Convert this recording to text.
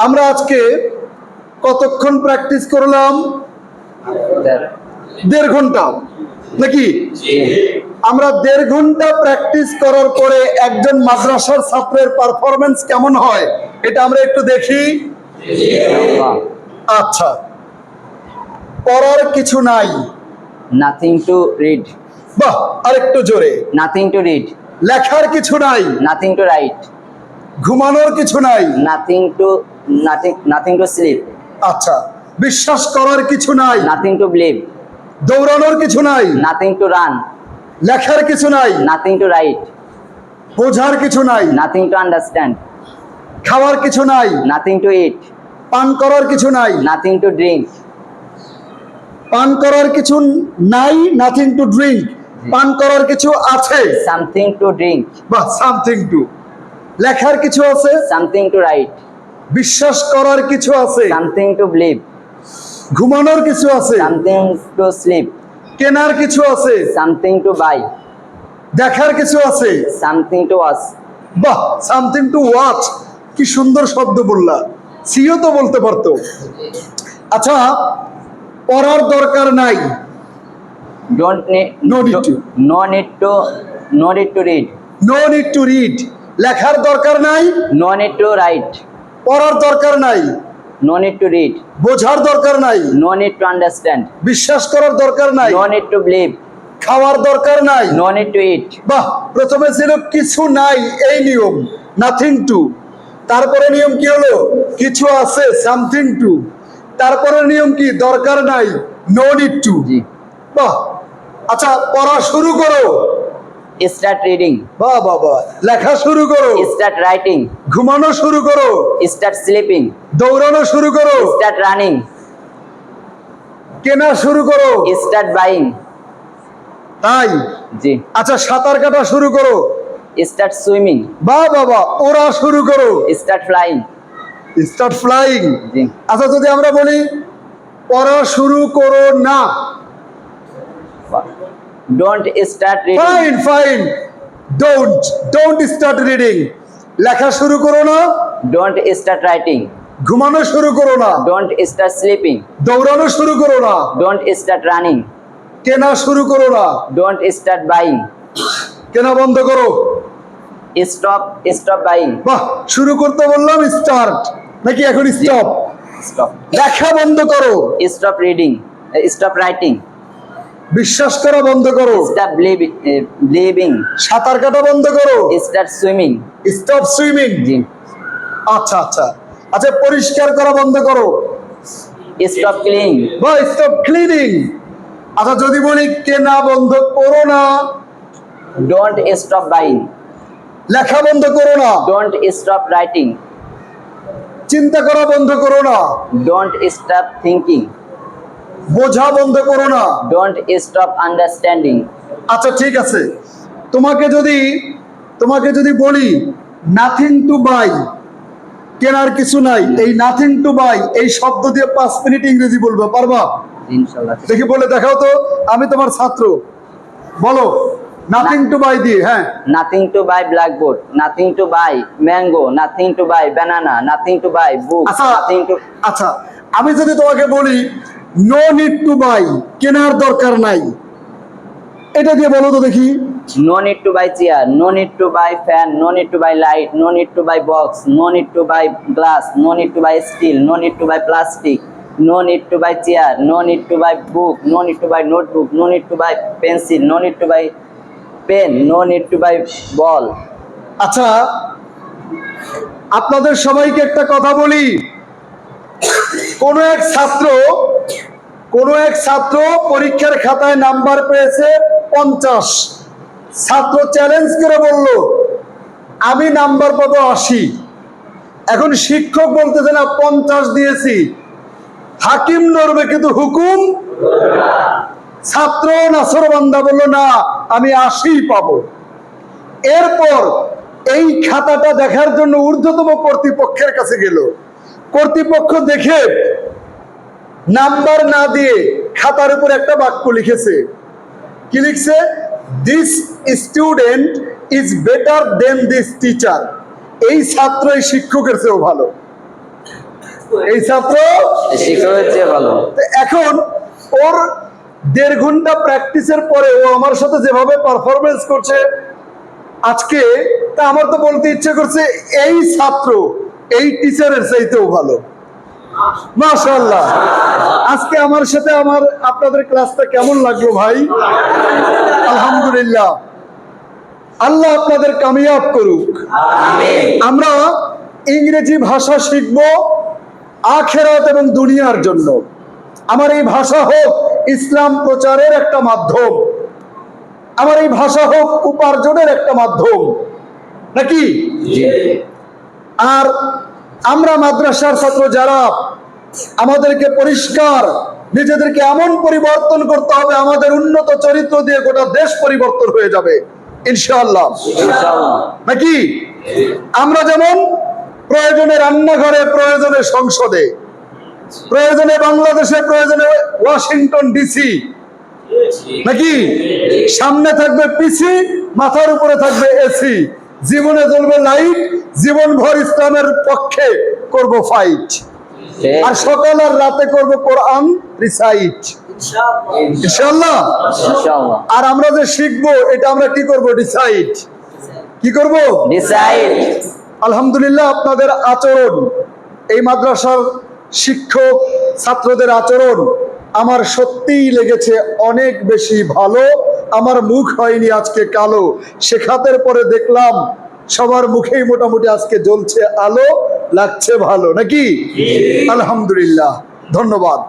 আমরা আজকে কতক্ষণ প্র্যাকটিস করলাম? 1.5 ঘন্টা নাকি? আমরা 1.5 ঘন্টা প্র্যাকটিস করার পরে একজন মাদ্রাসার ছাত্রের পারফরমেন্স কেমন হয় এটা আমরা একটু দেখি। আচ্ছা, পড়ার কিছু নাই, নাথিং টু রিড। বাহ, আরেকটু জোরে। Nothing to read. লেখার কিছু নাই, নাথিং টু রাইট। ঘুমানোর কিছু নাই, নাথিং টু স্লিপ। আচ্ছা, বিশ্বাস করার কিছু নাই, নাথিং টু বিলিভ। দৌড়ানোর কিছু নাই, নাথিং টু রান। লেখার কিছু নাই, নাথিং টু রাইট। বোঝার কিছু নাই, নাথিং টু আন্ডারস্ট্যান্ড। খাওয়ার কিছু নাই, নাথিং টু ইট। পান করার কিছু নাই, নাথিং টু ড্রিঙ্ক। পান করার কিছু নাই, নাথিং টু ড্রিঙ্ক। পান করার কিছু আছে, সামথিং টু ড্রিঙ্ক। বা সামথিং টু। লেখার কিছু আছে, সামথিং টু রাইট। বিশ্বাস করার কিছু আছে, সামথিং টু বিলিভ। ঘুমানোর কিছু আছে, সামথিং টু স্লিপ। কেনার কিছু আছে, সামথিং টু বাই। দেখার কিছু আছে, সামথিং টু ওয়াচ। বাহ, সামথিং টু ওয়াচ। কি সুন্দর শব্দ বললা, সিও তো বলতে পারতো। আচ্ছা, পড়ার দরকার নাই, Don't need. No need to. No need to. No need to read. No need to read. লেখার দরকার নাই, No need to write. পড়ার দরকার নাই, No need to read. বোঝার দরকার নাই, No need to understand. বিশ্বাস করার দরকার নাই, No need to believe. খাওয়ার দরকার নাই। No need to eat. বাহ, প্রথমে ছিল কিছু নাই, এই নিয়ম, নাথিং টু। তারপরে নিয়ম কি হলো? কিছু আছে, সামথিং টু। তারপরে নিয়ম কি? দরকার নাই, নো নিড টু। জি। বাহ, আচ্ছা, পড়া শুরু করো। Start reading. বাহ বাহ বাহ, লেখা শুরু করো। Start writing. ঘুমানো শুরু করো। Start sleeping. দৌড়ানো শুরু করো। Start running. কেনা শুরু করো। Start buying. তাই? জি। আচ্ছা, সাঁতার কাটা শুরু করো। Start swimming. বাহ বাবা, ওরা শুরু করো। Start flying. Start flying. জি। আচ্ছা, যদি আমরা বলি পড়া শুরু করো না। Don't start reading. Fine fine, don't start reading. লেখা শুরু করো না, Don't start writing. ঘুমানো শুরু করো না, Don't start sleeping. দৌড়ানো শুরু করো না, Don't start running. কেনা শুরু করো না, Don't start buying. কেনা বন্ধ করো। Stop buying. বাহ, শুরু করতে বললাম স্টার্ট, নাকি এখন স্টপ? Stop. লেখা বন্ধ করো, Stop reading. Stop writing. বিশ্বাস করা বন্ধ করো, Stop believing. সাঁতার কাটা বন্ধ করো, Start swimming. Stop swimming. জি। আচ্ছা আচ্ছা আচ্ছা, পরিষ্কার করা বন্ধ করো, Stop cleaning. বা স্টপ ক্লিনিং। আচ্ছা, যদি বলি কেনা বন্ধ করো না, Don't stop buying. লেখা বন্ধ করো না, Don't stop writing. চিন্তা করা বন্ধ করো না, Don't stop thinking. বোঝা বন্ধ করো না। Don't stop understanding. আচ্ছা, ঠিক আছে, তোমাকে যদি বলি নাথিং টু বাই, কেনার কিছু নাই, এই নাথিং টু বাই এই শব্দ দিয়ে 5 মিনিট ইংরেজি বলবে, পারবা? Inshallah. দেখি, বলে দেখাও তো, আমি তোমার ছাত্র, বলো নাথিং টু বাই দিয়ে। হ্যাঁ, Nothing to buy blackboard. Nothing to buy mango. Nothing to buy banana. Nothing to buy book. আচ্ছা Nothing to. আচ্ছা, আমি যদি তোমাকে বলি নো নিড টু বাই, কেনার দরকার নাই, এটা দিয়ে বলো তো দেখি। No need to buy chair. No need to buy fan. No need to buy light. No need to buy box. No need to buy glass. No need to buy steel. No need to buy plastic. No need to buy chair. No need to buy book. No need to buy notebook. No need to buy pencil. No need to buy pen. No need to buy ball. আচ্ছা, আপনাদের সবাইকে একটা কথা বলি, কোন এক ছাত্র পরীক্ষার খাতায় নাম্বার পেয়েছে 50। ছাত্র চ্যালেঞ্জ করে বলল আমি নাম্বার পাবো 80। এখন শিক্ষক বলতেছে না 50 দিয়েছি, হাকিম নড়বে কিন্তু হুকুম। ছাত্র নাসরবান্দা বলল না, আমি 80 পাবো। এরপর এই খাতাটা দেখার জন্য ঊর্ধ্বতম কর্তৃপক্ষের কাছে গেল। কর্তৃপক্ষ দেখে নাম্বার না দিয়ে খাতার উপর একটা বাক্য লিখেছে। কি লিখছে? This student is better then this teacher. এই ছাত্র এই শিক্ষকের চেয়েও ভালো। এই ছাত্র শিক্ষকের চেয়ে ভালো। তো এখন ওর 1.5 ঘন্টা প্র্যাকটিসের পরে ও আমার সাথে যেভাবে পারফরমেন্স করছে আজকে, তা আমার তো বলতে ইচ্ছে করছে এই ছাত্র এই টিচারের চাইতেও ভালো। মাশাআল্লাহ। আজকে আমার সাথে আপনাদের ক্লাসটা কেমন লাগলো ভাই? আলহামদুলিল্লাহ, আল্লাহ আপনাদের কামিয়াব করুক। আমরা ইংরেজি ভাষা শিখব আখিরাত এবং দুনিয়ার জন্য। আমার এই ভাষা হোক ইসলাম প্রচারের একটা মাধ্যম, আমার এই ভাষা হোক উপার্জনের একটা মাধ্যম, নাকি? আর আমরা মাদ্রাসার ছাত্র যারা, আমাদেরকে পরিষ্কার নিজেদেরকে এমন পরিবর্তন করতে হবে, আমাদের উন্নত চরিত্র দিয়ে গোটা দেশ পরিবর্তন হয়ে যাবে ইনশাআল্লাহ, নাকি? আমরা যেমন প্রয়োজনে রান্নাঘরে, প্রয়োজনে সংসদে, প্রয়োজনে বাংলাদেশে, প্রয়োজনে ওয়াশিংটন ডিসি, নাকি? সামনে থাকবে পিসি, মাথার উপরে থাকবে এসি, জীবনে জ্বলবে লাইট, জীবনভর ইসলামের পক্ষে করব ফাইট, আর সকাল আর রাতে করব কোরআন রিসাইট ইনশাআল্লাহ। আর আমরা যে শিখবো এটা আমরা কি করব? ডিসাইড। কি করব? ডিসাইড। আলহামদুলিল্লাহ, আপনাদের আচরণ, এই মাদ্রাসার শিক্ষক ছাত্রদের আচরণ আমার সত্যিই লেগেছে অনেক বেশি ভালো। আমার মুখ হয়নি আজকে কালো, শেখাতের পরে দেখলাম সবার মুখেই মোটামুটি আজকে জ্বলছে আলো, লাগছে ভালো, নাকি? আলহামদুলিল্লাহ, ধন্যবাদ।